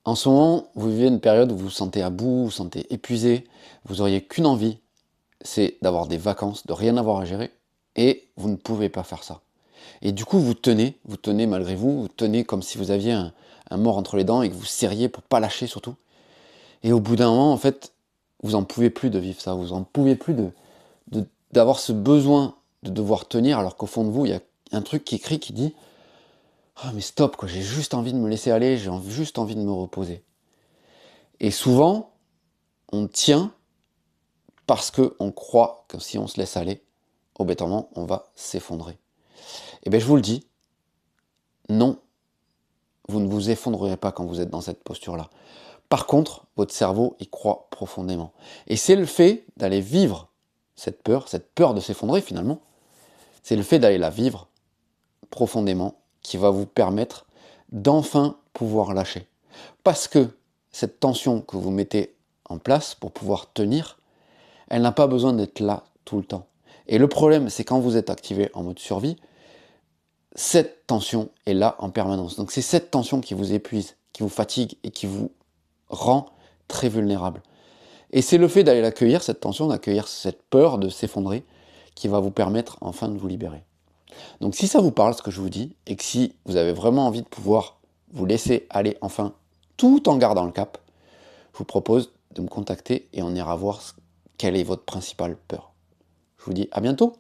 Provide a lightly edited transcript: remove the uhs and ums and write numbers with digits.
En ce moment, vous vivez une période où vous vous sentez à bout, vous vous sentez épuisé, vous auriez qu'une envie, c'est d'avoir des vacances, de rien avoir à gérer, et vous ne pouvez pas faire ça. Et du coup, vous tenez malgré vous, vous tenez comme si vous aviez un mort entre les dents et que vous serriez pour pas lâcher surtout. Et au bout d'un moment, en fait, vous en pouvez plus de vivre ça, vous en pouvez plus d'avoir ce besoin de devoir tenir alors qu'au fond de vous, il y a un truc qui crie, qui dit «Ah mais stop quoi, j'ai juste envie de me laisser aller, juste envie de me reposer». Et souvent, on tient parce qu'on croit que si on se laisse aller, au bêtement, on va s'effondrer. Et bien je vous le dis, non, vous ne vous effondrerez pas quand vous êtes dans cette posture-là. Par contre, votre cerveau y croit profondément. Et c'est le fait d'aller vivre cette peur de s'effondrer finalement, c'est le fait d'aller la vivre profondément qui va vous permettre d'enfin pouvoir lâcher. Parce que cette tension que vous mettez en place pour pouvoir tenir, elle n'a pas besoin d'être là tout le temps. Et le problème, c'est quand vous êtes activé en mode survie, cette tension est là en permanence. Donc c'est cette tension qui vous épuise, qui vous fatigue et qui vous rend très vulnérable. Et c'est le fait d'aller l'accueillir, cette tension, d'accueillir cette peur de s'effondrer, qui va vous permettre enfin de vous libérer. Donc si ça vous parle ce que je vous dis, et que si vous avez vraiment envie de pouvoir vous laisser aller enfin, tout en gardant le cap, je vous propose de me contacter et on ira voir quelle est votre principale peur. Je vous dis à bientôt.